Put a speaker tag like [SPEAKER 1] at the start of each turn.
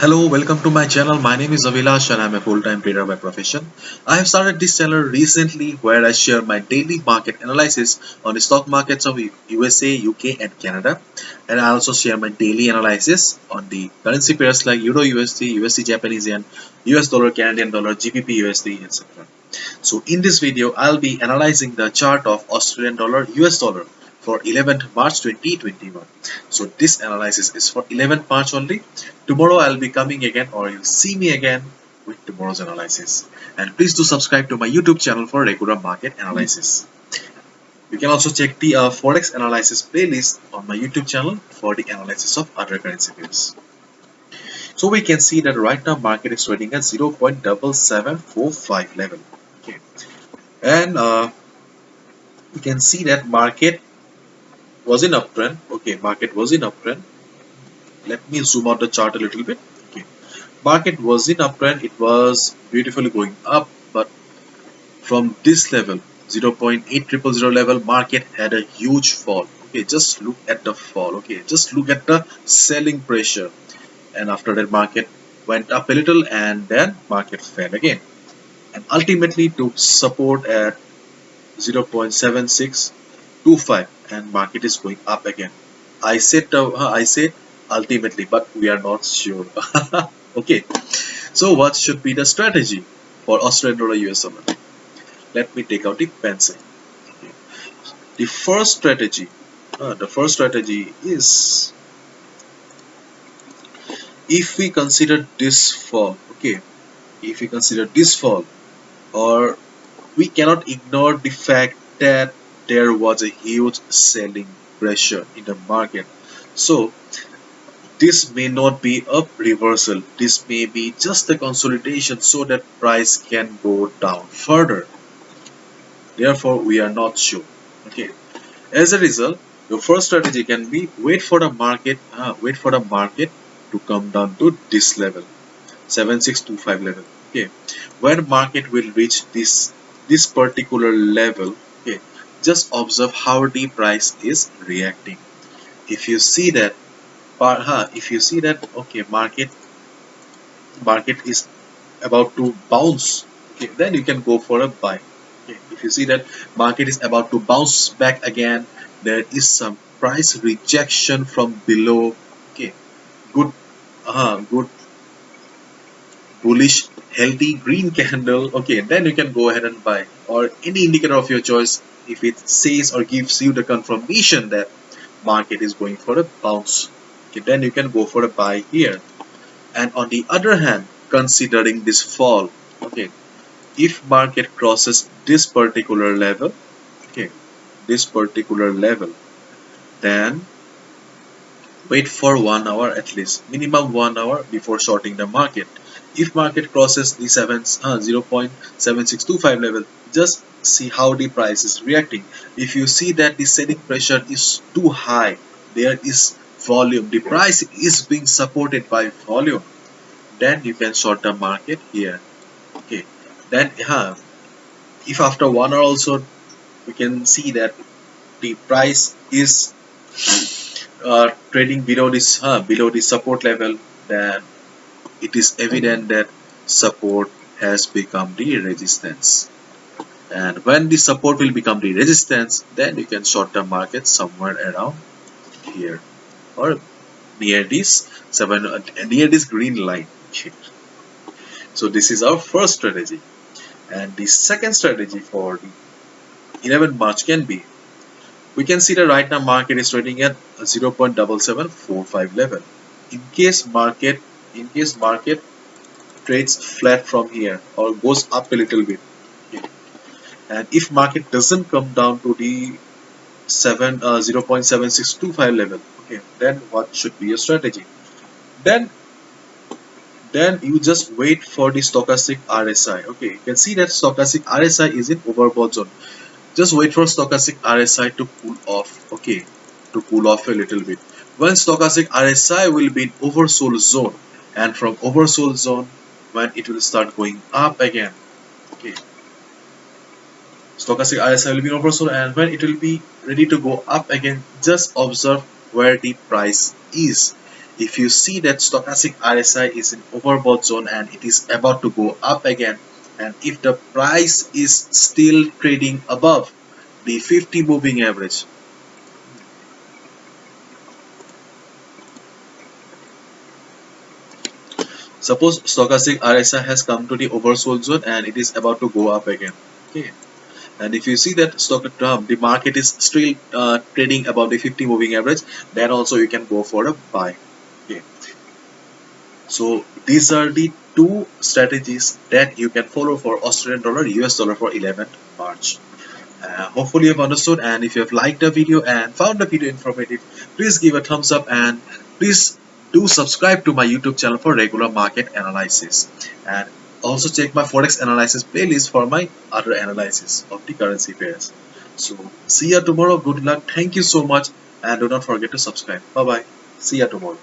[SPEAKER 1] Hello, welcome to my channel. My name is Avilash and I'm a full-time trader by profession. I have started this channel recently where I share my daily market analysis on the stock markets of USA, UK and Canada. And I also share my daily analysis on the currency pairs like Euro USD, USD Japanese Yen, US dollar, Canadian dollar, GBP USD, etc. So in this video, I'll be analyzing the chart of Australian dollar, US dollar for 11th March 2021. So this analysis is for 11th March only. Tomorrow I'll be coming again, or you'll see me again with tomorrow's analysis. And please do subscribe to my YouTube channel for regular market analysis. You can also check the Forex analysis playlist on my YouTube channel for the analysis of other currency pairs. So we can see that right now market is trading at 0.7745 level. Okay. And we can see that market was in uptrend. Okay, market was in uptrend. Let me zoom out the chart a little bit. Okay, market was in uptrend. It was beautifully going up, but from this level, 0.8000 level, market had a huge fall. Okay, just look at the fall. Okay, just look at the selling pressure. And after that, market went up a little, and then market fell again. And ultimately took support at 0.7625 and market is going up again. I said ultimately, but we are not sure. Okay, so what should be the strategy for Australian dollar US dollar? Let me take out the pencil. Okay. The first strategy is, if we consider this fall. Okay, if we consider this fall, or we cannot ignore the fact that there was a huge selling pressure in the market. So this may not be a reversal. This may be just a consolidation so that price can go down further. Therefore, we are not sure. Okay. As a result, your first strategy can be wait for the market to come down to this level, 7625 level. Okay, when market will reach this particular level, okay, just observe how the price is reacting. If you see that okay, market is about to bounce, okay, then you can go for a buy. Okay, if you see that market is about to bounce back again, there is some price rejection from below. Okay, good good bullish healthy green candle, okay, then you can go ahead and buy, or any indicator of your choice. If it says or gives you the confirmation that market is going for a bounce, okay, then you can go for a buy here. And on the other hand, considering this fall, okay, if market crosses this particular level, okay, this particular level, then wait for 1 hour, at least minimum 1 hour before shorting the market. If market crosses the 0.7625 level, just see how the price is reacting. If you see that the selling pressure is too high, there is volume, the price is being supported by volume, then you can short the market here. Okay, then if after 1 hour also we can see that the price is trading below the support level, then it is evident that support has become the resistance. And when the support will become the resistance, then you can short the market somewhere around here, or near this near this green line. So this is our first strategy. And the second strategy for the 11th March can be, we can see that right now market is trading at 0.7745 level. In case market trades flat from here or goes up a little bit, okay, and if market doesn't come down to the 0.7625 level, okay, then what should be your strategy? Then then you just wait for the stochastic RSI. Okay, you can see that stochastic RSI is in overbought zone. Just wait for stochastic RSI to cool off. Okay, to cool off a little bit. When stochastic RSI will be in oversold zone, and from oversold zone, when it will start going up again. Okay, stochastic RSI will be in oversold, and when it will be ready to go up again, just observe where the price is. If you see that stochastic RSI is in overbought zone and it is about to go up again, and if the price is still trading above the 50 moving average, suppose stochastic RSI has come to the oversold zone and it is about to go up again. Okay. And if you see that the market is still trading above the 50 moving average, then also you can go for a buy. Okay. So these are the two strategies that you can follow for Australian dollar, US dollar for 11th March. Hopefully you've understood, and if you have liked the video and found the video informative, please give a thumbs up and please do subscribe to my YouTube channel for regular market analysis. And also check my Forex analysis playlist for my other analysis of the currency pairs. So see you tomorrow. Good luck. Thank you so much, and do not forget to subscribe. Bye bye. See you tomorrow.